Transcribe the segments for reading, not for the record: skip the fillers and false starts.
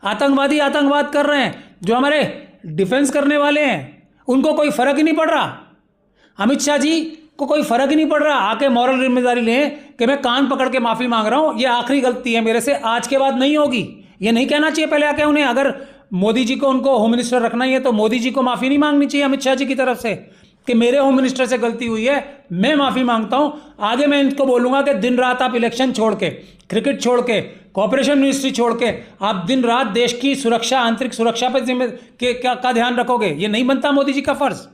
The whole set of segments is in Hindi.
आतंकवादी आतंकवाद कर रहे हैं, जो हमारे डिफेंस करने वाले हैं उनको कोई फर्क ही नहीं पड़ रहा। अमित शाह जी को कोई फर्क ही नहीं पड़ रहा, आके मॉरल जिम्मेदारी लें कि मैं कान पकड़ के माफी मांग रहा हूं, ये आखिरी गलती है मेरे से, आज के बाद नहीं होगी। ये नहीं कहना चाहिए पहले आके उन्हें। अगर मोदी जी को उनको होम मिनिस्टर रखना ही है तो मोदी जी को माफी नहीं मांगनी चाहिए अमित शाह जी की तरफ से कि मेरे होम मिनिस्टर से गलती हुई है, मैं माफी मांगता हूं। आगे मैं इनको बोलूंगा कि दिन रात आप इलेक्शन छोड़ के, क्रिकेट छोड़ के, कॉर्पोरेशन मिनिस्ट्री छोड़ के आप दिन रात देश की सुरक्षा, आंतरिक सुरक्षा पर का ध्यान रखोगे। ये नहीं बनता मोदी जी का फर्ज।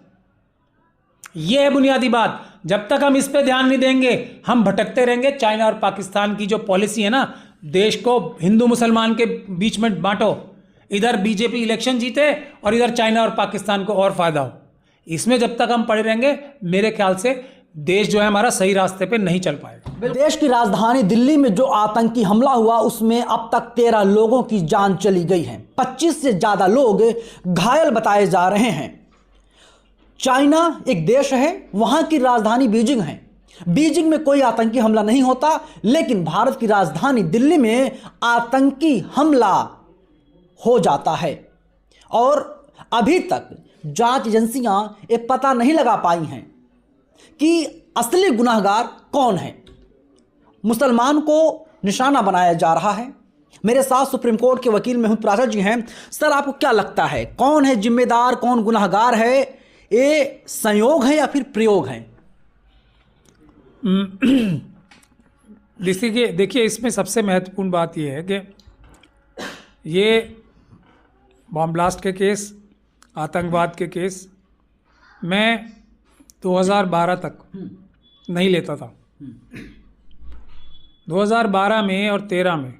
ये है बुनियादी बात। जब तक हम इस पे ध्यान नहीं देंगे हम भटकते रहेंगे। चाइना और पाकिस्तान की जो पॉलिसी है ना, देश को हिंदू मुसलमान के बीच में बांटो, इधर बीजेपी इलेक्शन जीते और इधर चाइना और पाकिस्तान को और फायदा हो, इसमें जब तक हम पड़े रहेंगे मेरे ख्याल से देश जो है हमारा सही रास्ते पे नहीं चल पाएगा। देश की राजधानी दिल्ली में जो आतंकी हमला हुआ उसमें अब तक 13 लोगों की जान चली गई है, 25 से ज्यादा लोग घायल बताए जा रहे हैं। चाइना एक देश है, वहां की राजधानी बीजिंग है। बीजिंग में कोई आतंकी हमला नहीं होता, लेकिन भारत की राजधानी दिल्ली में आतंकी हमला हो जाता है और अभी तक जांच एजेंसियां ये पता नहीं लगा पाई हैं कि असली गुनहगार कौन है। मुसलमान को निशाना बनाया जा रहा है। मेरे साथ सुप्रीम कोर्ट के वकील मेहुल प्राचा जी हैं। सर, आपको क्या लगता है कौन है जिम्मेदार, कौन गुनहगार है? ये संयोग है या फिर प्रयोग है? देखिए इसमें सबसे महत्वपूर्ण बात यह है कि ये बॉम्ब ब्लास्ट के केस, आतंकवाद के केस मैं 2012 तक नहीं लेता था। 2012 में और 13 में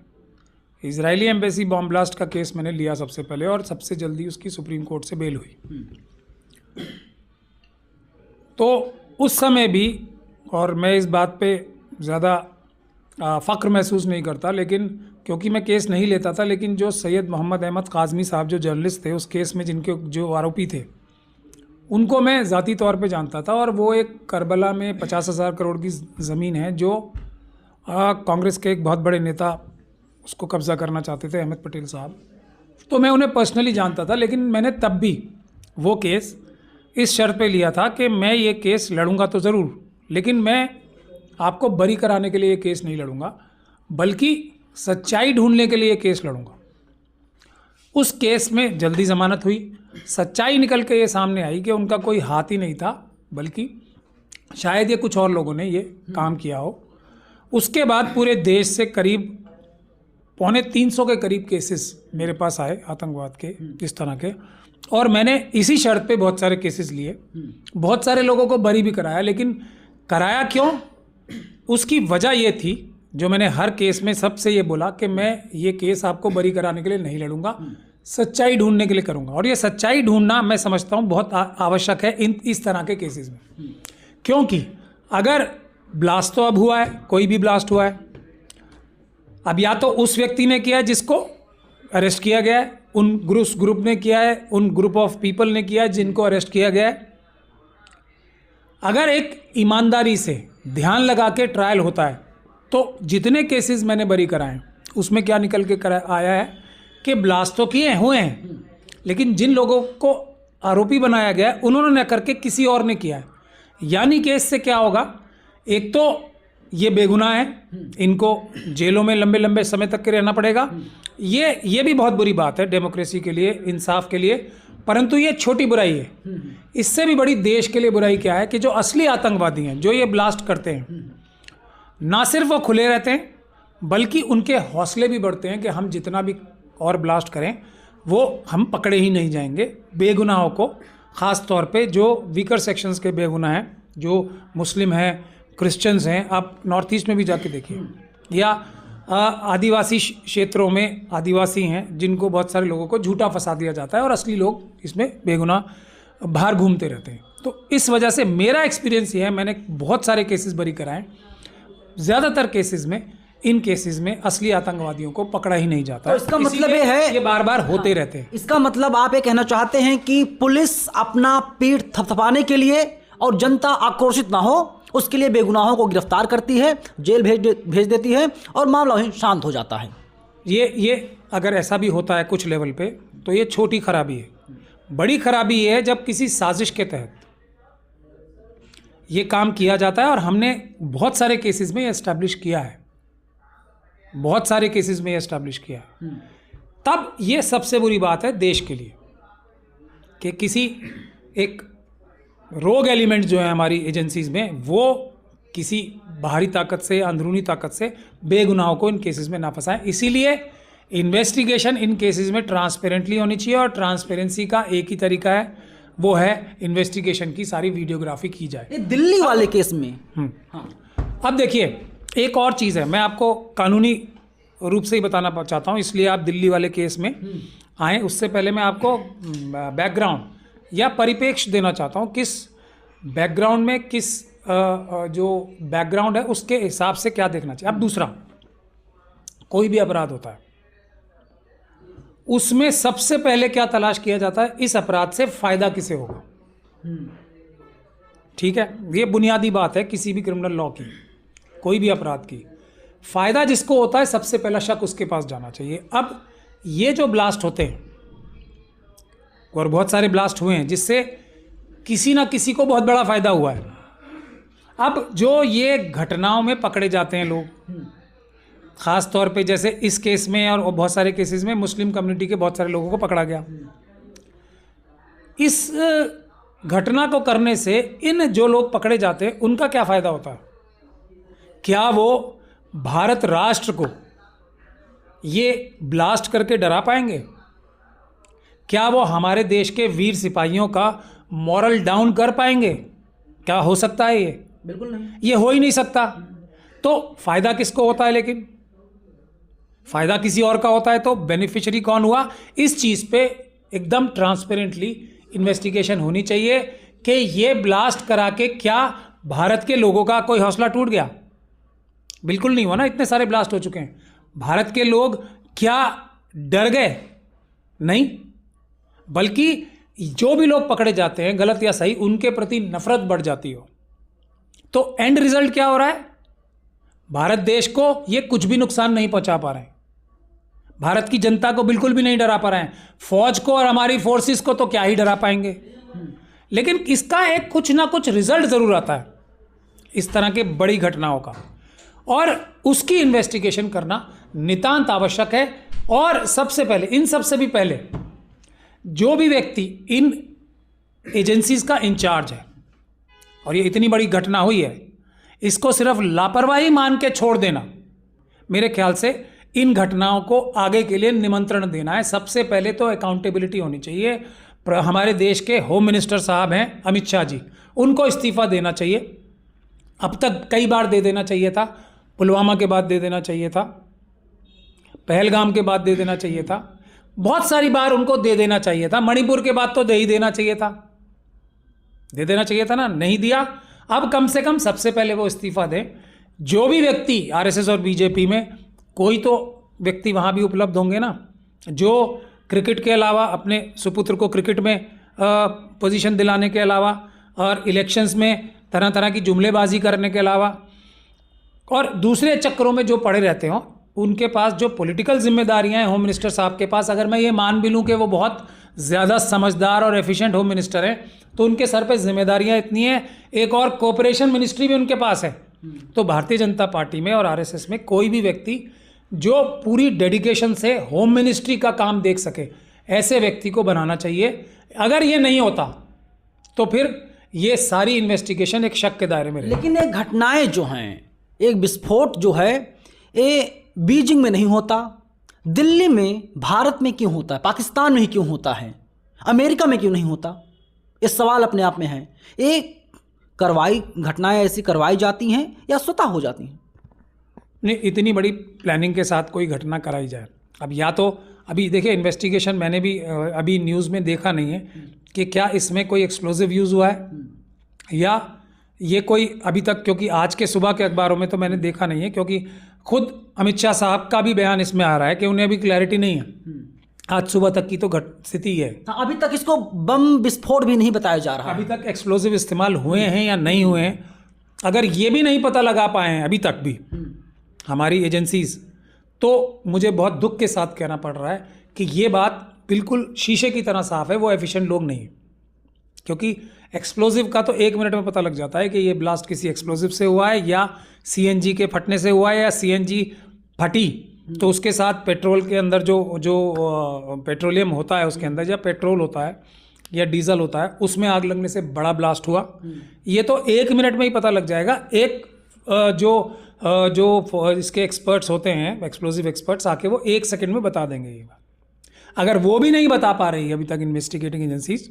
इजरायली एम्बेसी बॉम्ब ब्लास्ट का केस मैंने लिया सबसे पहले, और सबसे जल्दी उसकी सुप्रीम कोर्ट से बेल हुई। तो उस समय भी, और मैं इस बात पे ज़्यादा फ़ख्र महसूस नहीं करता, लेकिन क्योंकि मैं केस नहीं लेता था, लेकिन जो सैयद मोहम्मद अहमद काज़मी साहब जो जर्नलिस्ट थे उस केस में, जिनके जो आरोपी थे, उनको मैं ज़ाती तौर पे जानता था। और वो एक करबला में 50,000 करोड़ की ज़मीन है जो कांग्रेस के एक बहुत बड़े नेता उसको कब्ज़ा करना चाहते थे, अहमद पटेल साहब। तो मैं उन्हें पर्सनली जानता था, लेकिन मैंने तब भी वो केस इस शर्त पे लिया था कि मैं ये केस लड़ूंगा तो ज़रूर, लेकिन मैं आपको बरी कराने के लिए ये केस नहीं लड़ूंगा, बल्कि सच्चाई ढूंढने के लिए ये केस लड़ूंगा। उस केस में जल्दी ज़मानत हुई, सच्चाई निकल के ये सामने आई कि उनका कोई हाथ ही नहीं था, बल्कि शायद ये कुछ और लोगों ने ये काम किया हो। उसके बाद पूरे देश से करीब 250 के करीब केसेस मेरे पास आए आतंकवाद के, इस तरह के, और मैंने इसी शर्त पे बहुत सारे केसेस लिए, बहुत सारे लोगों को बरी भी कराया। लेकिन कराया क्यों? उसकी वजह ये थी, जो मैंने हर केस में सबसे ये बोला कि मैं ये केस आपको बरी कराने के लिए नहीं लड़ूंगा, सच्चाई ढूंढने के लिए करूंगा। और ये सच्चाई ढूंढना मैं समझता हूँ बहुत आवश्यक है इस तरह के केसेस में, क्योंकि अगर ब्लास्ट तो अब हुआ है, कोई भी ब्लास्ट हुआ है, अब या तो उस व्यक्ति ने किया है जिसको अरेस्ट किया गया है, उन ग्रुप ने किया है, उन ग्रुप ऑफ पीपल ने किया है जिनको अरेस्ट किया गया है। अगर एक ईमानदारी से ध्यान लगा के ट्रायल होता है तो जितने केसेस मैंने बरी कराए उसमें क्या निकल के आया है कि ब्लास्ट तो किए हुए हैं, लेकिन जिन लोगों को आरोपी बनाया गया है उन्होंने न करके किसी और ने किया है। यानी कि इससे क्या होगा, एक तो ये बेगुनाह है, इनको जेलों में लंबे लंबे समय तक के रहना पड़ेगा। ये भी बहुत बुरी बात है डेमोक्रेसी के लिए, इंसाफ के लिए, परंतु ये छोटी बुराई है। इससे भी बड़ी देश के लिए बुराई क्या है कि जो असली आतंकवादी हैं, जो ये ब्लास्ट करते हैं, ना सिर्फ वो खुले रहते हैं बल्कि उनके हौसले भी बढ़ते हैं कि हम जितना भी और ब्लास्ट करें वो हम पकड़े ही नहीं जाएंगे। बेगुनाहों को, ख़ास तौर पे जो वीकर सेक्शंस के बेगुनाह हैं, जो मुस्लिम हैं, क्रिश्चियंस हैं, आप नॉर्थ ईस्ट में भी जाके देखिए, या आदिवासी क्षेत्रों में आदिवासी हैं जिनको बहुत सारे लोगों को झूठा फंसा दिया जाता है और असली लोग इसमें बेगुनाह बाहर घूमते रहते हैं। तो इस वजह से मेरा एक्सपीरियंस ये है, मैंने बहुत सारे केसेस बरी कराए, ज़्यादातर केसेस में, इन केसेस में असली आतंकवादियों को पकड़ा ही नहीं जाता। तो इसका मतलब ये है, ये बार बार होते रहते हैं। इसका मतलब आप ये कहना चाहते हैं कि पुलिस अपना पीठ थपथपाने के लिए और जनता आक्रोशित ना हो उसके लिए बेगुनाहों को गिरफ्तार करती है, जेल भेज देती है और मामला वहीं शांत हो जाता है। ये अगर ऐसा भी होता है कुछ लेवल पे तो ये छोटी खराबी है। बड़ी खराबी ये है जब किसी साजिश के तहत ये काम किया जाता है, और हमने बहुत सारे केसेस में एस्टैब्लिश किया है, बहुत सारे केसेस में एस्टैब्लिश किया है। तब ये सबसे बुरी बात है देश के लिए कि किसी एक रोग एलिमेंट जो है हमारी एजेंसीज में, वो किसी बाहरी ताकत से, अंदरूनी ताकत से बेगुनाहों को इन केसेस में ना फंसाएं। इसीलिए इन्वेस्टिगेशन इन केसेस में ट्रांसपेरेंटली होनी चाहिए, और ट्रांसपेरेंसी का एक ही तरीका है, वो है इन्वेस्टिगेशन की सारी वीडियोग्राफी की जाए। ये दिल्ली वाले केस में अब देखिए एक और चीज़ है, मैं आपको कानूनी रूप से ही बताना चाहता हूँ, इसलिए आप दिल्ली वाले केस में आए। उससे पहले मैं आपको बैकग्राउंड या परिप्रेक्ष्य देना चाहता हूँ, किस बैकग्राउंड में, किस जो बैकग्राउंड है उसके हिसाब से क्या देखना चाहिए। अब दूसरा, कोई भी अपराध होता है उसमें सबसे पहले क्या तलाश किया जाता है, इस अपराध से फायदा किसे होगा। ठीक है, ये बुनियादी बात है किसी भी क्रिमिनल लॉ की, कोई भी अपराध की। फायदा जिसको होता है सबसे पहला शक उसके पास जाना चाहिए। अब ये जो ब्लास्ट होते हैं, और बहुत सारे ब्लास्ट हुए हैं जिससे किसी ना किसी को बहुत बड़ा फायदा हुआ है। अब जो ये घटनाओं में पकड़े जाते हैं लोग, ख़ास तौर पे जैसे इस केस में और बहुत सारे केसेस में मुस्लिम कम्युनिटी के बहुत सारे लोगों को पकड़ा गया। इस घटना को करने से इन जो लोग पकड़े जाते हैं उनका क्या फ़ायदा होता है? क्या वो भारत राष्ट्र को ये ब्लास्ट करके डरा पाएंगे? क्या वो हमारे देश के वीर सिपाहियों का मॉरल डाउन कर पाएंगे? क्या हो सकता है ये? बिल्कुल नहीं, ये हो ही नहीं सकता। तो फ़ायदा किसको होता है? लेकिन फ़ायदा किसी और का होता है, तो बेनिफिशियरी कौन हुआ? इस चीज़ पे एकदम ट्रांसपेरेंटली इन्वेस्टिगेशन होनी चाहिए कि ये ब्लास्ट करा के क्या भारत के लोगों का कोई हौसला टूट गया? बिल्कुल नहीं हुआ ना, इतने सारे ब्लास्ट हो चुके हैं। भारत के लोग क्या डर गए? नहीं, बल्कि जो भी लोग पकड़े जाते हैं गलत या सही, उनके प्रति नफरत बढ़ जाती हो। तो एंड रिजल्ट क्या हो रहा है? भारत देश को ये कुछ भी नुकसान नहीं पहुंचा पा रहे हैं, भारत की जनता को बिल्कुल भी नहीं डरा पा रहे हैं, फौज को और हमारी फोर्सेस को तो क्या ही डरा पाएंगे। लेकिन इसका एक कुछ ना कुछ रिजल्ट जरूर आता है इस तरह के बड़ी घटनाओं का, और उसकी इन्वेस्टिगेशन करना नितांत आवश्यक है। और सबसे पहले, इन सबसे भी पहले, जो भी व्यक्ति इन एजेंसीज का इंचार्ज है और ये इतनी बड़ी घटना हुई है, इसको सिर्फ लापरवाही मान के छोड़ देना, मेरे ख्याल से इन घटनाओं को आगे के लिए निमंत्रण देना है। सबसे पहले तो अकाउंटेबिलिटी होनी चाहिए। हमारे देश के होम मिनिस्टर साहब हैं अमित शाह जी, उनको इस्तीफा देना चाहिए। अब तक कई बार दे देना चाहिए था, पुलवामा के बाद दे देना चाहिए था, पहलगाम के बाद दे देना चाहिए था, बहुत सारी बार उनको दे देना चाहिए था, मणिपुर के बाद तो दे ही देना चाहिए था, दे देना चाहिए था ना, नहीं दिया। अब कम से कम सबसे पहले वो इस्तीफा दें। जो भी व्यक्ति आरएसएस और बीजेपी में, कोई तो व्यक्ति वहाँ भी उपलब्ध होंगे ना, जो क्रिकेट के अलावा अपने सुपुत्र को क्रिकेट में पोजीशन दिलाने के अलावा और इलेक्शंस में तरह तरह की जुमलेबाजी करने के अलावा और दूसरे चक्करों में जो पड़े रहते हों, उनके पास जो पॉलिटिकल जिम्मेदारियां हैं होम मिनिस्टर साहब के पास, अगर मैं ये मान भी लूँ कि वो बहुत ज़्यादा समझदार और एफिशिएंट होम मिनिस्टर हैं, तो उनके सर पे जिम्मेदारियां इतनी हैं, एक और कोऑपरेशन मिनिस्ट्री भी उनके पास है। तो भारतीय जनता पार्टी में और आरएसएस में कोई भी व्यक्ति जो पूरी डेडिकेशन से होम मिनिस्ट्री का काम देख सके, ऐसे व्यक्ति को बनाना चाहिए। अगर ये नहीं होता तो फिर ये सारी इन्वेस्टिगेशन एक शक के दायरे में रहेगी। लेकिन ये घटनाएं जो हैं, एक विस्फोट जो है ये बीजिंग में नहीं होता, दिल्ली में, भारत में क्यों होता है, पाकिस्तान में ही क्यों होता है, अमेरिका में क्यों नहीं होता? ये सवाल अपने आप में है। ये घटनाएं ऐसी करवाई जाती हैं या स्वतः हो जाती हैं? नहीं, इतनी बड़ी प्लानिंग के साथ कोई घटना कराई जाए, अब या तो अभी देखिए इन्वेस्टिगेशन मैंने भी अभी न्यूज़ में देखा नहीं है कि क्या इसमें कोई एक्सप्लोजिव यूज़ हुआ है या ये कोई अभी तक, क्योंकि आज के सुबह के अखबारों में तो मैंने देखा नहीं है, क्योंकि खुद अमित शाह साहब का भी बयान इसमें आ रहा है कि उन्हें अभी क्लैरिटी नहीं है। आज सुबह तक की तो स्थिति है, अभी तक इसको बम विस्फोट भी नहीं बताया जा रहा। अभी तक एक्सप्लोजिव इस्तेमाल हुए हैं या नहीं हुए हैं, अगर ये भी नहीं पता लगा पाए हैं अभी तक भी हमारी एजेंसीज, तो मुझे बहुत दुख के साथ कहना पड़ रहा है कि ये बात बिल्कुल शीशे की तरह साफ है, वो एफिशिएंट लोग नहीं, क्योंकि एक्सप्लोजिव का तो 1 मिनट में पता लग जाता है कि ये ब्लास्ट किसी एक्सप्लोजिव से हुआ है या सीएनजी के फटने से हुआ है, या सीएनजी फटी तो उसके साथ पेट्रोल के अंदर जो पेट्रोलियम होता है उसके अंदर, या पेट्रोल होता है या डीजल होता है, उसमें आग लगने से बड़ा ब्लास्ट हुआ। ये तो 1 मिनट में ही पता लग जाएगा। एक जो इसके एक्सपर्ट्स होते हैं, एक्सप्लोजिव एक्सपर्ट्स, आके वो 1 सेकंड में बता देंगे ये बात। अगर वो भी नहीं बता पा रही है अभी तक इन्वेस्टिगेटिंग एजेंसीज,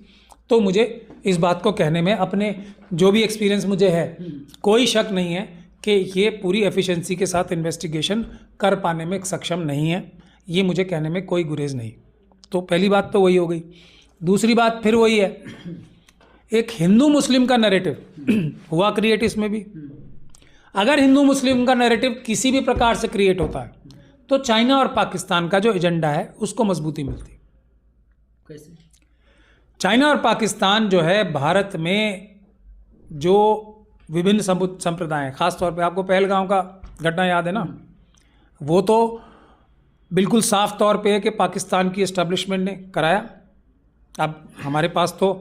तो मुझे इस बात को कहने में, अपने जो भी एक्सपीरियंस मुझे है, कोई शक नहीं है कि ये पूरी एफिशिएंसी के साथ इन्वेस्टिगेशन कर पाने में सक्षम नहीं है। ये मुझे कहने में कोई गुरेज नहीं। तो पहली बात तो वही हो गई। दूसरी बात फिर वही है, एक हिंदू मुस्लिम का नैरेटिव हुआ क्रिएट इसमें भी। अगर हिंदू मुस्लिम का नैरेटिव किसी भी प्रकार से क्रिएट होता है तो चाइना और पाकिस्तान का जो एजेंडा है उसको मजबूती मिलती है। कैसे? चाइना और पाकिस्तान जो है, भारत में जो विभिन्न संप्रदाय हैं, खासतौर पे आपको पहलगांव का घटना याद है ना, वो तो बिल्कुल साफ तौर पे है कि पाकिस्तान की एस्टेब्लिशमेंट ने कराया। अब हमारे पास तो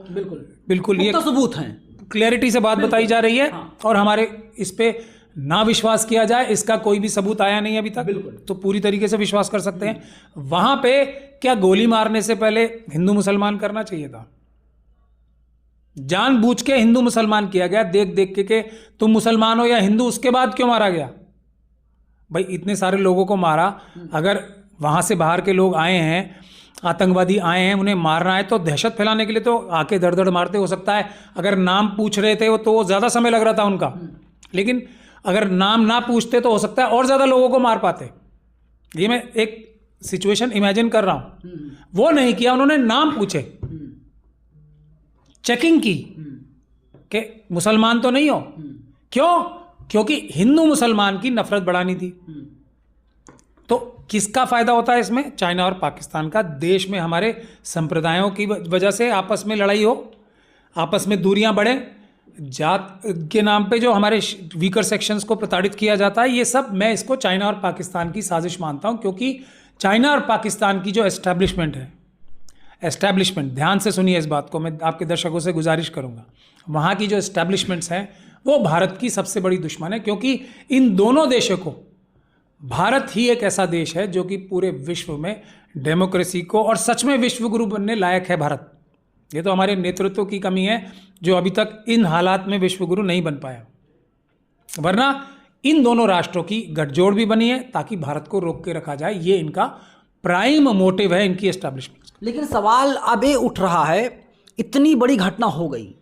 बिल्कुल ये सबूत हैं, क्लैरिटी से बात बताई जा रही है, और हमारे इस पे ना विश्वास किया जाए इसका कोई भी सबूत आया नहीं अभी तक, तो पूरी तरीके से विश्वास कर सकते हैं। वहां पे क्या गोली मारने से पहले हिंदू मुसलमान करना चाहिए था? जानबूझ के हिंदू मुसलमान किया गया, देख देख के तुम मुसलमान हो या हिंदू, उसके बाद क्यों मारा गया? भाई इतने सारे लोगों को मारा, अगर वहां से बाहर के लोग आए हैं, आतंकवादी आए हैं, उन्हें मारना है तो दहशत फैलाने के लिए तो आके धड़ धड़ मारते। हो सकता है अगर नाम पूछ रहे थे तो ज़्यादा समय लग रहा था उनका, लेकिन अगर नाम ना पूछते तो हो सकता है और ज़्यादा लोगों को मार पाते। ये मैं एक सिचुएशन इमेजिन कर रहा हूं। वो नहीं किया, उन्होंने नाम पूछे, चेकिंग की कि मुसलमान तो नहीं हो। क्यों? क्योंकि हिंदू मुसलमान की नफरत बढ़ानी थी। तो किसका फायदा होता है इसमें? चाइना और पाकिस्तान का। देश में हमारे संप्रदायों की वजह से आपस में लड़ाई हो, आपस में दूरियां बढ़े, जात के नाम पे जो हमारे वीकर सेक्शंस को प्रताड़ित किया जाता है, ये सब मैं इसको चाइना और पाकिस्तान की साजिश मानता हूं। क्योंकि चाइना और पाकिस्तान की जो एस्टैब्लिशमेंट है, एस्टैब्लिशमेंट, ध्यान से सुनिए इस बात को, मैं आपके दर्शकों से गुजारिश करूंगा, वहाँ की जो एस्टैब्लिशमेंट्स हैं वो भारत की सबसे बड़ी दुश्मन है। क्योंकि इन दोनों देशों को, भारत ही एक ऐसा देश है जो कि पूरे विश्व में डेमोक्रेसी को, और सच में विश्व गुरु बनने लायक है भारत। ये तो हमारे नेतृत्व की कमी है जो अभी तक इन हालात में विश्व गुरु नहीं बन पाया, वरना इन दोनों राष्ट्रों की गठजोड़ भी बनी है ताकि भारत को रोक के रखा जाए। ये इनका प्राइम मोटिव है, इनकी एस्टैब्लिशमेंट। लेकिन सवाल अब ये उठ रहा है, इतनी बड़ी घटना हो गई,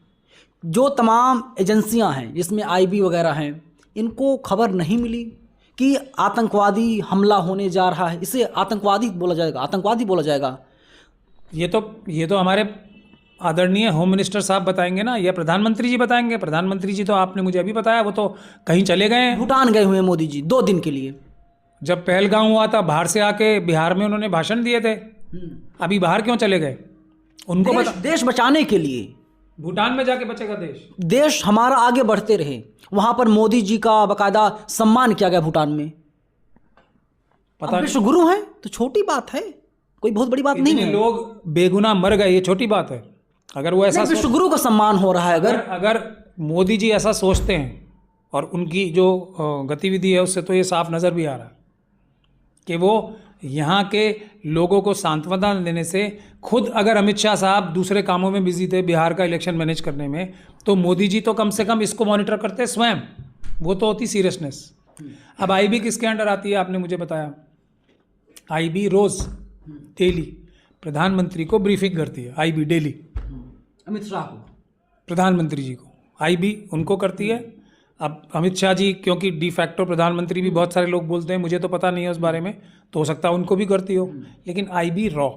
जो तमाम एजेंसियां हैं जिसमें आईबी वगैरह हैं, इनको खबर नहीं मिली कि आतंकवादी हमला होने जा रहा है? इसे आतंकवादी बोला जाएगा, आतंकवादी बोला जाएगा? ये तो हमारे आदरणीय होम मिनिस्टर साहब बताएंगे ना, या प्रधानमंत्री जी बताएंगे। प्रधानमंत्री जी तो आपने मुझे अभी बताया वो तो कहीं चले गए हैं, भूटान गए हुए हैं मोदी जी 2 दिन के लिए। जब पहलगांव हुआ था बाहर से आके बिहार में उन्होंने भाषण दिए थे, अभी बाहर क्यों चले गए? उनको देश बचाने के लिए। भूटान में जाके बचेगा देश हमारा आगे बढ़ते रहे। वहां पर मोदी जी का बाकायदा सम्मान किया गया भूटान में। पता विश्व गुरु हैं तो छोटी बात है, कोई बहुत बड़ी बात नहीं है। लोग बेगुनाह मर गए, ये छोटी बात है। अगर वो ऐसा विश्व गुरु का सम्मान हो रहा है, अगर मोदी जी ऐसा सोचते हैं, और उनकी जो गतिविधि है उससे तो ये साफ नज़र भी आ रहा है कि वो यहाँ के लोगों को सांत्वना देने से, खुद अगर अमित शाह साहब दूसरे कामों में बिजी थे, बिहार का इलेक्शन मैनेज करने में, तो मोदी जी तो कम से कम इसको मॉनिटर करते स्वयं, वो तो होती सीरियसनेस। अब आईबी किसके अंडर आती है आपने मुझे बताया? आईबी रोज डेली प्रधानमंत्री को ब्रीफिंग करती है। आईबी डेली अमित शाह को, प्रधानमंत्री जी को, आईबी उनको करती है। अब अमित शाह जी क्योंकि डी फैक्टो प्रधानमंत्री भी बहुत सारे लोग बोलते हैं, मुझे तो पता नहीं है उस बारे में, तो हो सकता है उनको भी करती हो, लेकिन आईबी रॉ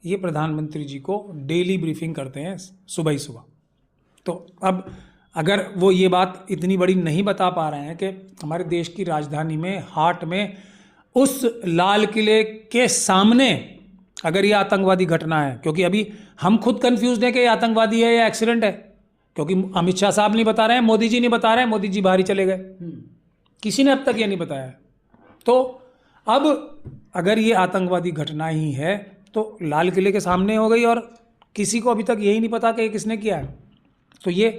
ये प्रधानमंत्री जी को डेली ब्रीफिंग करते हैं सुबह ही सुबह। तो अब अगर वो ये बात इतनी बड़ी नहीं बता पा रहे हैं कि हमारे देश की राजधानी में, हार्ट में, उस लाल किले के सामने अगर ये आतंकवादी घटना है, क्योंकि अभी हम खुद कंफ्यूज हैं कि ये आतंकवादी है या एक्सीडेंट है, क्योंकि अमित शाह साहब नहीं बता रहे हैं, मोदी जी नहीं बता रहे हैं, मोदी जी बाहर ही चले गए, किसी ने अब तक ये नहीं बताया। तो अब अगर ये आतंकवादी घटना ही है तो लाल किले के सामने हो गई और किसी को अभी तक यही नहीं पता कि ये किसने किया है। तो ये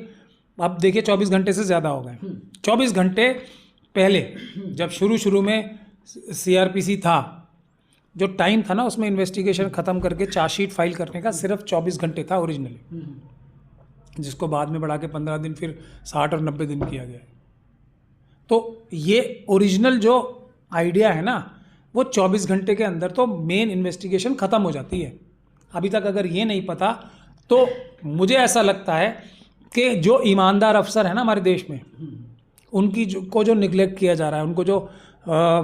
अब देखिए 24 घंटे से ज़्यादा हो गए। 24 घंटे पहले जब शुरू में सीआरपीसी था, जो टाइम था ना उसमें इन्वेस्टिगेशन ख़त्म करके चार्जशीट फाइल करने का सिर्फ 24 घंटे था ओरिजिनली, जिसको बाद में बढ़ा के 15 दिन फिर 60 और 90 दिन किया गया। तो ये ओरिजिनल जो आइडिया है ना वो 24 घंटे के अंदर तो मेन इन्वेस्टिगेशन ख़त्म हो जाती है। अभी तक अगर ये नहीं पता तो मुझे ऐसा लगता है कि जो ईमानदार अफसर है ना हमारे देश में, उनकी जो निगलेक्ट किया जा रहा है, उनको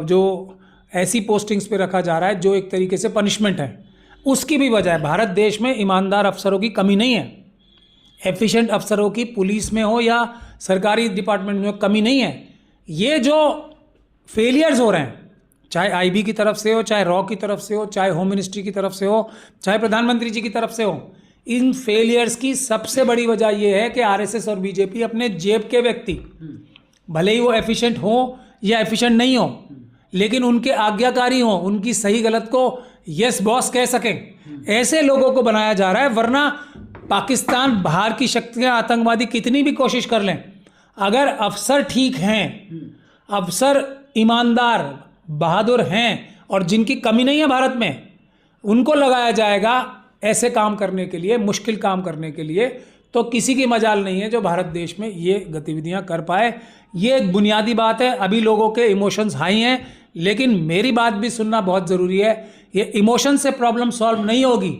जो ऐसी पोस्टिंग्स पे रखा जा रहा है जो एक तरीके से पनिशमेंट है, उसकी भी वजह है। भारत देश में ईमानदार अफसरों की कमी नहीं है, एफिशिएंट अफसरों की पुलिस में हो या सरकारी डिपार्टमेंट में हो कमी नहीं है। ये जो फेलियर्स हो रहे हैं, चाहे आईबी की तरफ से हो, चाहे रॉ की तरफ से हो, चाहे होम मिनिस्ट्री की तरफ से हो, चाहे प्रधानमंत्री जी की तरफ से हो, इन फेलियर्स की सबसे बड़ी वजह यह है कि आरएसएस और बीजेपी अपने जेब के व्यक्ति, भले ही वो एफिशिएंट हो या एफिशिएंट नहीं हो, लेकिन उनके आज्ञाकारी हो, उनकी सही गलत को यस बॉस कह सकें, ऐसे लोगों को बनाया जा रहा है। वरना पाकिस्तान, बाहर की शक्तियां, आतंकवादी कितनी भी कोशिश कर लें, अगर अफसर ठीक हैं, अफसर ईमानदार बहादुर हैं और जिनकी कमी नहीं है भारत में, उनको लगाया जाएगा ऐसे काम करने के लिए, मुश्किल काम करने के लिए, तो किसी की मजाल नहीं है जो भारत देश में ये गतिविधियां कर पाए। ये एक बुनियादी बात है। अभी लोगों के इमोशंस हाई हैं, लेकिन मेरी बात भी सुनना बहुत ज़रूरी है। ये इमोशन से प्रॉब्लम सॉल्व नहीं होगी,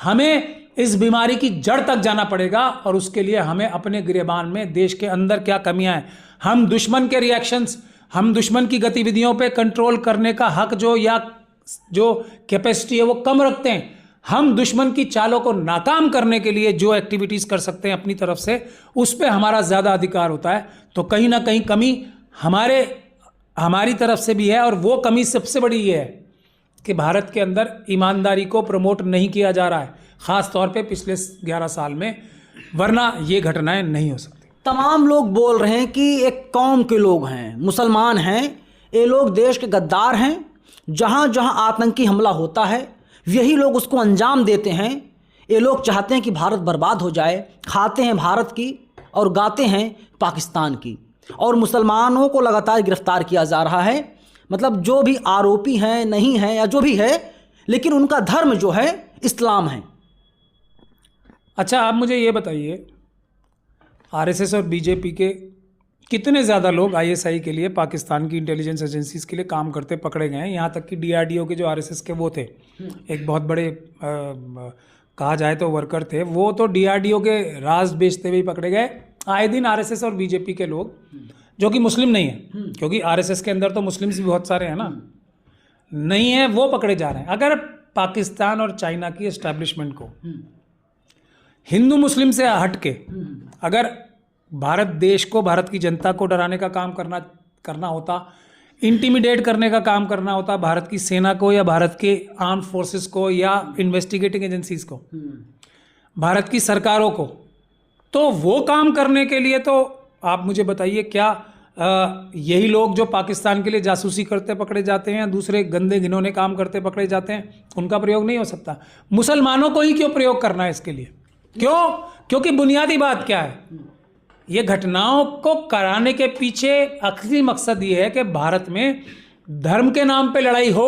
हमें इस बीमारी की जड़ तक जाना पड़ेगा और उसके लिए हमें अपने गिरेबान में देश के अंदर क्या कमियां हैं, हम दुश्मन के रिएक्शंस, हम दुश्मन की गतिविधियों पे कंट्रोल करने का हक जो कैपेसिटी है वो कम रखते हैं। हम दुश्मन की चालों को नाकाम करने के लिए जो एक्टिविटीज़ कर सकते हैं अपनी तरफ से, उस पर हमारा ज़्यादा अधिकार होता है। तो कहीं ना कहीं कमी हमारी तरफ से भी है, और वो कमी सबसे बड़ी ये है कि भारत के अंदर ईमानदारी को प्रमोट नहीं किया जा रहा है, ख़ास तौर पे पिछले 11 साल में, वरना ये घटनाएं नहीं हो सकती। तमाम लोग बोल रहे हैं कि एक कौम के लोग हैं, मुसलमान हैं, ये लोग देश के गद्दार हैं, जहाँ जहाँ आतंकी हमला होता है यही लोग उसको अंजाम देते हैं। ये लोग चाहते हैं कि भारत बर्बाद हो जाए, खाते हैं भारत की और गाते हैं पाकिस्तान की, और मुसलमानों को लगातार गिरफ्तार किया जा रहा है। मतलब जो भी आरोपी हैं, नहीं हैं या जो भी है, लेकिन उनका धर्म जो है इस्लाम है। अच्छा, आप मुझे ये बताइए, आरएसएस और बीजेपी के कितने ज़्यादा लोग आईएसआई के लिए, पाकिस्तान की इंटेलिजेंस एजेंसीज के लिए काम करते पकड़े गए हैं। यहाँ तक कि डीआरडीओ के जो आरएसएस के वो थे, एक बहुत बड़े कहा जाए तो वर्कर थे, वो तो डीआरडीओ के राज बेचते हुए पकड़े गए। आए दिन आरएसएस और बीजेपी के लोग, जो कि मुस्लिम नहीं है, क्योंकि आरएसएस के अंदर तो मुस्लिम्स भी बहुत सारे हैं ना, नहीं है, वो पकड़े जा रहे हैं। अगर पाकिस्तान और चाइना की एस्टैब्लिशमेंट को हिंदू मुस्लिम से हट के अगर भारत देश को, भारत की जनता को डराने का काम करना होता, इंटिमिडेट करने का काम करना होता भारत की सेना को या भारत के आर्म फोर्सेस को या इन्वेस्टिगेटिंग एजेंसीज को, भारत की सरकारों को, तो वो काम करने के लिए तो आप मुझे बताइए, क्या यही लोग जो पाकिस्तान के लिए जासूसी करते पकड़े जाते हैं या दूसरे गंदे घिनौने काम करते पकड़े जाते हैं, उनका प्रयोग नहीं हो सकता? मुसलमानों को ही क्यों प्रयोग करना है इसके लिए? क्यों? क्योंकि बुनियादी बात क्या है, ये घटनाओं को कराने के पीछे आखिरी मकसद ये है कि भारत में धर्म के नाम पे लड़ाई हो।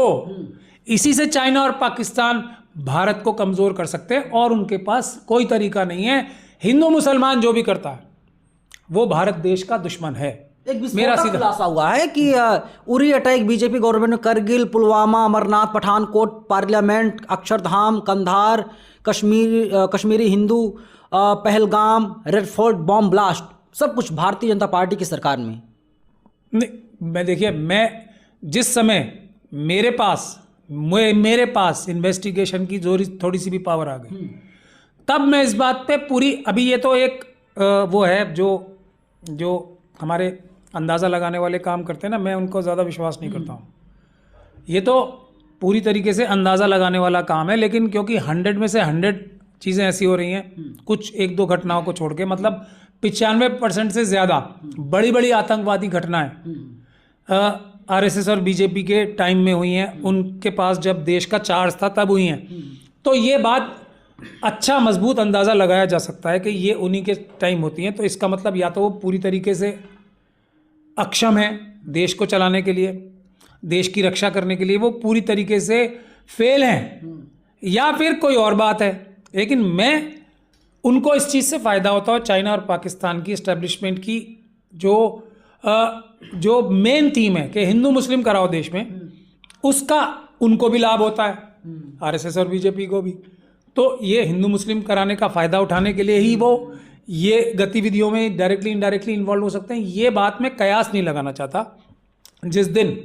इसी से चाइना और पाकिस्तान भारत को कमज़ोर कर सकते हैं, और उनके पास कोई तरीका नहीं है। हिंदू मुसलमान जो भी करता है वो भारत देश का दुश्मन है। एक मेरा सीधा खुलासा हुआ है कि उरी अटैक बीजेपी गवर्नमेंट ने Kargil, Pulwama, Amarnath, Pathankot, parliament, Akshardham, Kandahar, Kashmiri Hindu, Pahalgam, Red Fort bomb blast, सब कुछ भारतीय जनता पार्टी की सरकार में। नहीं, मैं देखिए, मैं जिस समय मेरे पास इन्वेस्टिगेशन की थोड़ी सी भी पावर आ गई, तब मैं इस बात पे पूरी, अभी ये तो एक वो है जो हमारे अंदाज़ा लगाने वाले काम करते हैं ना, मैं उनको ज़्यादा विश्वास नहीं करता हूँ। ये तो पूरी तरीके से अंदाज़ा लगाने वाला काम है, लेकिन क्योंकि 100 में से 100 चीज़ें ऐसी हो रही हैं, कुछ 1-2 घटनाओं को छोड़ के, मतलब 95% से ज़्यादा बड़ी बड़ी आतंकवादी घटनाएं आरएसएस और बीजेपी के टाइम में हुई हैं, उनके पास जब देश का चार्ज था तब हुई हैं। तो ये बात अच्छा मजबूत अंदाज़ा लगाया जा सकता है कि ये उन्हीं के टाइम होती हैं। तो इसका मतलब या तो वो पूरी तरीके से अक्षम है देश को चलाने के लिए, देश की रक्षा करने के लिए वो पूरी तरीके से फेल हैं, या फिर कोई और बात है। लेकिन मैं उनको इस चीज़ से फ़ायदा होता है, चाइना और पाकिस्तान की इस्टेब्लिशमेंट की जो मेन थीम है कि हिंदू मुस्लिम कराओ देश में, उसका उनको भी लाभ होता है, आरएसएस और बीजेपी को भी। तो ये हिंदू मुस्लिम कराने का फ़ायदा उठाने के लिए ही वो ये गतिविधियों में डायरेक्टली इनडायरेक्टली इन्वॉल्व हो सकते हैं। ये बात मैं कयास नहीं लगाना चाहता। जिस दिन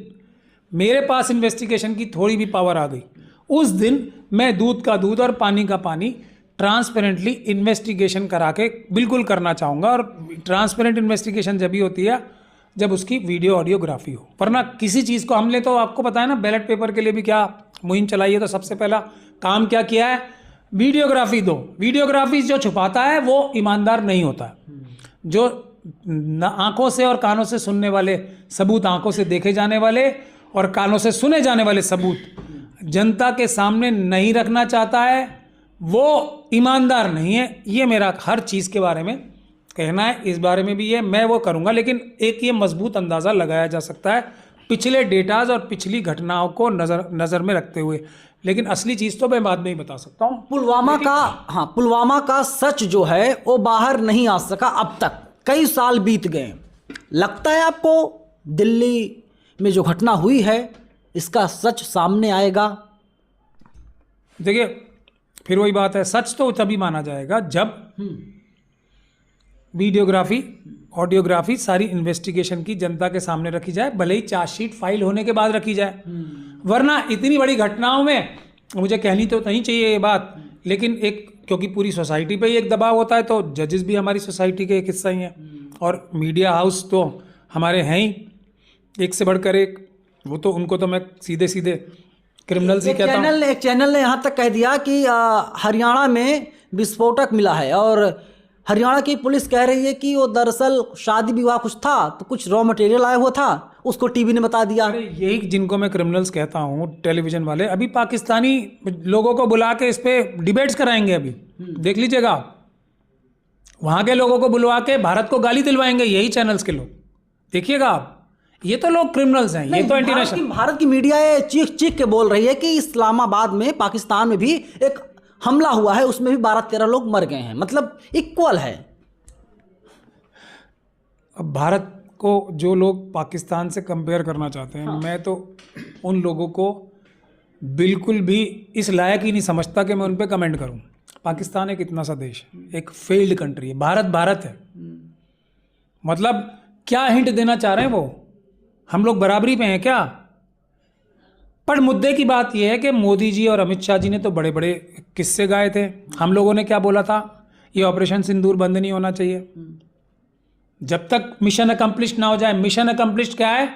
मेरे पास इन्वेस्टिगेशन की थोड़ी भी पावर आ गई, उस दिन मैं दूध का दूध और पानी का पानी ट्रांसपेरेंटली इन्वेस्टिगेशन करा के बिल्कुल करना चाहूँगा। और ट्रांसपेरेंट इन्वेस्टिगेशन जब भी होती है जब उसकी वीडियो ऑडियोग्राफी हो, वरना किसी चीज़ को हमने, तो आपको पता है ना, बैलेट पेपर के लिए भी क्या मुहिम चलाई है, तो सबसे पहला काम क्या किया है, वीडियोग्राफी दो। वीडियोग्राफी जो छुपाता है वो ईमानदार नहीं होता है। जो आंखों से और कानों से सुनने वाले सबूत, आंखों से देखे जाने वाले और कानों से सुने जाने वाले सबूत जनता के सामने नहीं रखना चाहता है, वो ईमानदार नहीं है। ये मेरा हर चीज़ के बारे में कहना है, इस बारे में भी ये मैं वो करूँगा। लेकिन एक ये मजबूत अंदाज़ा लगाया जा सकता है पिछले डेटाज और पिछली घटनाओं को नज़र में रखते हुए। लेकिन असली चीज़ तो मैं बाद में ही बता सकता हूँ। पुलवामा का सच जो है वो बाहर नहीं आ सका अब तक, कई साल बीत गए। लगता है आपको दिल्ली में जो घटना हुई है इसका सच सामने आएगा? देखिए, फिर वही बात है, सच तो तभी माना जाएगा जब वीडियोग्राफी, ऑडियोग्राफी, सारी इन्वेस्टिगेशन की जनता के सामने रखी जाए, भले ही चार्जशीट फाइल होने के बाद रखी जाए। वरना इतनी बड़ी घटनाओं में मुझे कहनी तो नहीं चाहिए ये बात, लेकिन एक क्योंकि पूरी सोसाइटी पे ही एक दबाव होता है, तो जजेस भी हमारी सोसाइटी के एक हिस्सा ही हैं और मीडिया हाउस तो हमारे हैं ही एक से बढ़कर एक। वो तो उनको तो मैं सीधे सीधे क्रिमिनल्स ही कहता हूँ। एक चैनल ने यहाँ तक कह दिया कि हरियाणा में विस्फोटक मिला है और हरियाणा की पुलिस कह रही है कि वो दरअसल शादी विवाह कुछ था, तो कुछ रॉ मटेरियल आया हुआ था, उसको टीवी ने बता दिया। अरे यही जिनको मैं क्रिमिनल्स कहता हूँ, टेलीविजन वाले, अभी पाकिस्तानी लोगों को बुला के इस पे डिबेट्स कराएंगे। अभी देख लीजिएगा, वहाँ के लोगों को बुलवा के भारत को गाली दिलवाएंगे यही चैनल्स के लोग, देखिएगा आप। ये तो लोग क्रिमिनल्स हैं, ये तो इंटरनेशनल। भारत की मीडिया चीख चीख के बोल रही है कि इस्लामाबाद में, पाकिस्तान में भी एक हमला हुआ है, उसमें भी 12-13 लोग मर गए हैं, मतलब इक्वल है। अब भारत को जो लोग पाकिस्तान से कंपेयर करना चाहते हैं, मैं तो उन लोगों को बिल्कुल भी इस लायक ही नहीं समझता कि मैं उन पे कमेंट करूं। पाकिस्तान एक इतना सा देश है, एक फेल्ड कंट्री है, भारत है। मतलब क्या हिंट देना चाह रहे हैं वो, हम लोग बराबरी पे हैं क्या? पर मुद्दे की बात यह है कि मोदी जी और अमित शाह जी ने तो बड़े बड़े किस्से गाए थे। हम लोगों ने क्या बोला था, ये ऑपरेशन सिंदूर बंद नहीं होना चाहिए जब तक मिशन अकम्प्लिश्ड ना हो जाए। मिशन अकम्प्लिश्ड क्या है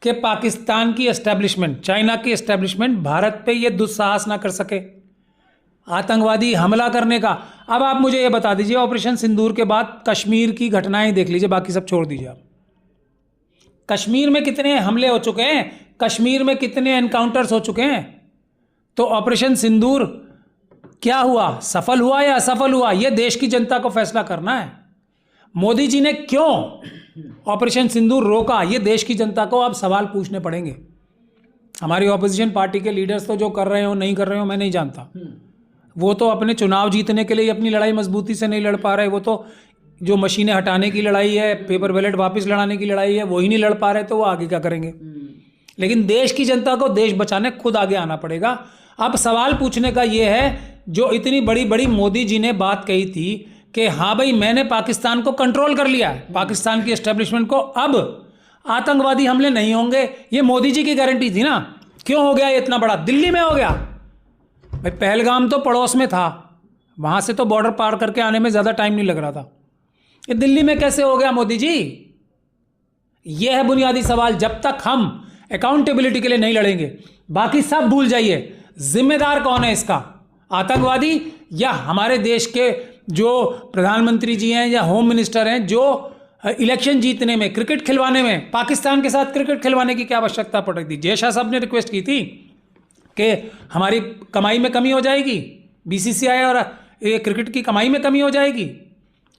कि पाकिस्तान की एस्टेब्लिशमेंट, चाइना की एस्टेब्लिशमेंट भारत पे ये दुस्साहस ना कर सके आतंकवादी हमला करने का। अब आप मुझे ये बता दीजिए, ऑपरेशन सिंदूर के बाद कश्मीर की घटनाएं देख लीजिए, बाकी सब छोड़ दीजिए आप। कश्मीर में कितने हमले हो चुके हैं, कश्मीर में कितने एनकाउंटर्स हो चुके हैं। तो ऑपरेशन सिंदूर क्या हुआ, सफल हुआ या असफल हुआ, यह देश की जनता को फैसला करना है। मोदी जी ने क्यों ऑपरेशन सिंदूर रोका, यह देश की जनता को अब सवाल पूछने पड़ेंगे। हमारी ऑपोजिशन पार्टी के लीडर्स तो जो कर रहे हो नहीं कर रहे हो मैं नहीं जानता, वो तो अपने चुनाव जीतने के लिए अपनी लड़ाई मजबूती से नहीं लड़ पा रहे। वो तो जो मशीनें हटाने की लड़ाई है, पेपर बैलेट वापस लड़ाने की लड़ाई है, वही नहीं लड़ पा रहे, तो वो आगे क्या करेंगे। लेकिन देश की जनता को देश बचाने खुद आगे आना पड़ेगा। अब सवाल पूछने का ये है, जो इतनी बड़ी बड़ी मोदी जी ने बात कही थी कि हाँ भाई मैंने पाकिस्तान को कंट्रोल कर लिया है, पाकिस्तान की एस्टेब्लिशमेंट को, अब आतंकवादी हमले नहीं होंगे, ये मोदी जी की गारंटी थी ना। क्यों हो गया ये इतना बड़ा, दिल्ली में हो गया भाई। पहलगाम तो पड़ोस में था, वहां से तो बॉर्डर पार करके आने में ज्यादा टाइम नहीं लग रहा था, ये दिल्ली में कैसे हो गया मोदी जी। यह है बुनियादी सवाल। जब तक हम अकाउंटेबिलिटी के लिए नहीं लड़ेंगे, बाकी सब भूल जाइए। जिम्मेदार कौन है इसका, आतंकवादी या हमारे देश के जो प्रधानमंत्री जी हैं या होम मिनिस्टर हैं, जो इलेक्शन जीतने में, क्रिकेट खिलवाने में, पाकिस्तान के साथ क्रिकेट खिलवाने की क्या आवश्यकता पड़ रही थी? जय शाह साहब ने रिक्वेस्ट की थी कि हमारी कमाई में कमी हो जाएगी, बीसीसीआई और ये क्रिकेट की कमाई में कमी हो जाएगी।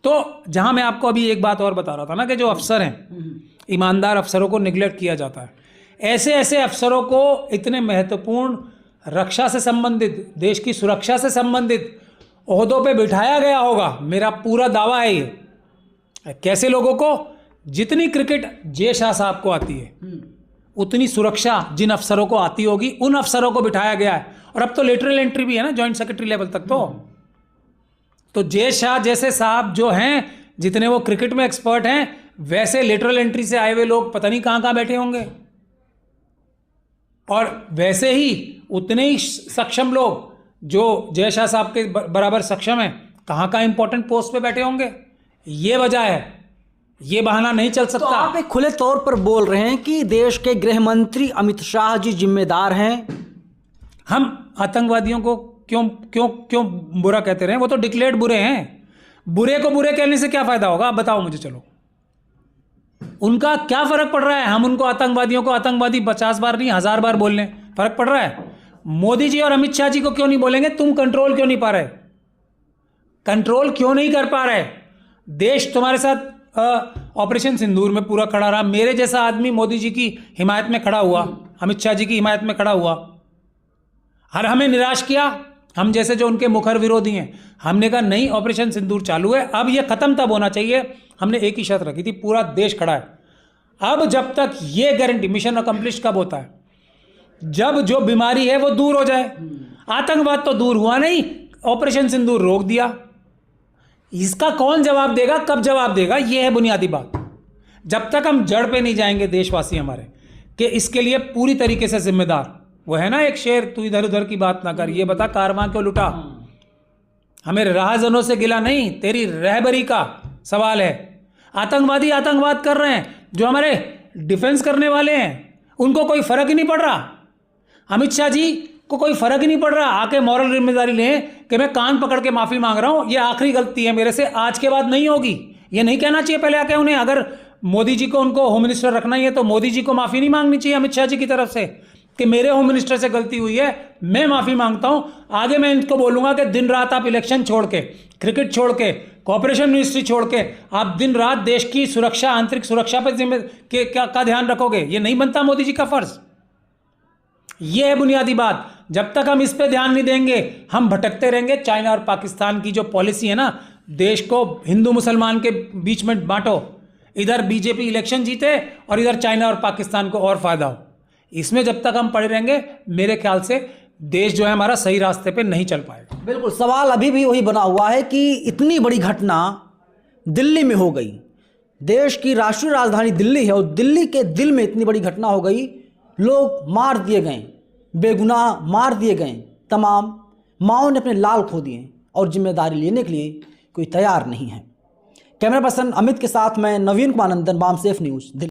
तो जहां मैं आपको अभी एक बात और बता रहा था ना कि जो अफसर हैं, ईमानदार अफसरों को निगलेक्ट किया जाता है। ऐसे ऐसे अफसरों को इतने महत्वपूर्ण रक्षा से संबंधित, देश की सुरक्षा से संबंधित ओहदों पे बिठाया गया होगा, मेरा पूरा दावा है ये। कैसे लोगों को? जितनी क्रिकेट जय शाह साहब को आती है उतनी सुरक्षा जिन अफसरों को आती होगी उन अफसरों को बिठाया गया है। और अब तो लेटरल एंट्री भी है ना जॉइंट सेक्रेटरी लेवल तक। तो जय शाह जैसे साहब जो हैं, जितने वो क्रिकेट में एक्सपर्ट हैं, वैसे लेटरल एंट्री से आए हुए लोग पता नहीं कहां कहां बैठे होंगे। और वैसे ही उतने ही सक्षम लोग जो जय शाह साहब के बराबर सक्षम हैं, कहां कहां इंपॉर्टेंट पोस्ट पे बैठे होंगे। ये वजह है, ये बहाना नहीं चल सकता। तो आप एक खुले तौर पर बोल रहे हैं कि देश के गृह मंत्री अमित शाह जी जिम्मेदार हैं। हम आतंकवादियों को क्यों क्यों क्यों बुरा कहते रहे? वो तो डिक्लेयर्ड बुरे हैं। बुरे को बुरे कहने से क्या फायदा होगा? आप बताओ मुझे। चलो, उनका क्या फर्क पड़ रहा है? हम उनको आतंकवादियों को आतंकवादी 50 बार नहीं 1000 बार बोल लें, फर्क पड़ रहा है? मोदी जी और अमित शाह जी को क्यों नहीं बोलेंगे? तुम कंट्रोल क्यों नहीं पा रहे? कंट्रोल क्यों नहीं कर पा रहे? देश तुम्हारे साथ ऑपरेशन सिंदूर में पूरा खड़ा रहा। मेरे जैसा आदमी मोदी जी की हिमायत में खड़ा हुआ, अमित शाह जी की हिमायत में खड़ा हुआ, और हमें निराश किया। हम जैसे जो उनके मुखर विरोधी हैं, हमने कहा नहीं, ऑपरेशन सिंदूर चालू है, अब ये खत्म तब होना चाहिए। हमने एक ही शर्त रखी थी, पूरा देश खड़ा है। अब जब तक ये गारंटी, मिशन अकम्प्लिश कब होता है? जब जो बीमारी है वो दूर हो जाए। आतंकवाद तो दूर हुआ नहीं, ऑपरेशन सिंदूर रोक दिया। इसका कौन जवाब देगा, कब जवाब देगा? ये है बुनियादी बात। जब तक हम जड़ पे नहीं जाएंगे देशवासी हमारे, कि इसके लिए पूरी तरीके से जिम्मेदार, वो है ना एक शेर, तू इधर उधर की बात ना कर, ये बता कारवां क्यों लुटा। हमें राहजनों से गिला नहीं, तेरी रहबरी का सवाल है। आतंकवादी आतंकवाद कर रहे हैं, जो हमारे डिफेंस करने वाले हैं उनको कोई फर्क ही नहीं पड़ रहा। अमित शाह जी को कोई फर्क ही नहीं पड़ रहा। आके मॉरल जिम्मेदारी लें कि मैं कान पकड़ के माफी मांग रहा हूं, ये आखिरी गलती है मेरे से, आज के बाद नहीं होगी। ये नहीं कहना चाहिए पहले आके उन्हें। अगर मोदी जी को, उनको होम मिनिस्टर रखना ही है तो मोदी जी को माफी नहीं मांगनी चाहिए अमित शाह जी की तरफ से कि मेरे होम मिनिस्टर से गलती हुई है, मैं माफी मांगता हूं। आगे मैं इनको बोलूंगा कि दिन रात आप इलेक्शन छोड़ के, क्रिकेट छोड़ के, कॉर्पोरेशन मिनिस्ट्री छोड़ के, आप दिन रात देश की सुरक्षा, आंतरिक सुरक्षा पर का ध्यान रखोगे। ये नहीं बनता मोदी जी का फर्ज। ये है बुनियादी बात। जब तक हम इस पे ध्यान नहीं देंगे, हम भटकते रहेंगे। चाइना और पाकिस्तान की जो पॉलिसी है ना, देश को हिंदू मुसलमान के बीच में बांटो, इधर बीजेपी इलेक्शन जीते और इधर चाइना और पाकिस्तान को और फायदा हो, इसमें जब तक हम पड़े रहेंगे, मेरे ख्याल से देश जो है हमारा सही रास्ते पे नहीं चल पाएगा। बिल्कुल, सवाल अभी भी वही बना हुआ है कि इतनी बड़ी घटना दिल्ली में हो गई। देश की राष्ट्रीय राजधानी दिल्ली है और दिल्ली के दिल में इतनी बड़ी घटना हो गई, लोग मार दिए गए, बेगुनाह मार दिए गए, तमाम माओं ने अपने लाल खो दिए और जिम्मेदारी लेने के लिए कोई तैयार नहीं है। कैमरा पर्सन अमित के साथ मैं नवीन कुमार नंदन, बामसेफ न्यूज़ दिल्ली।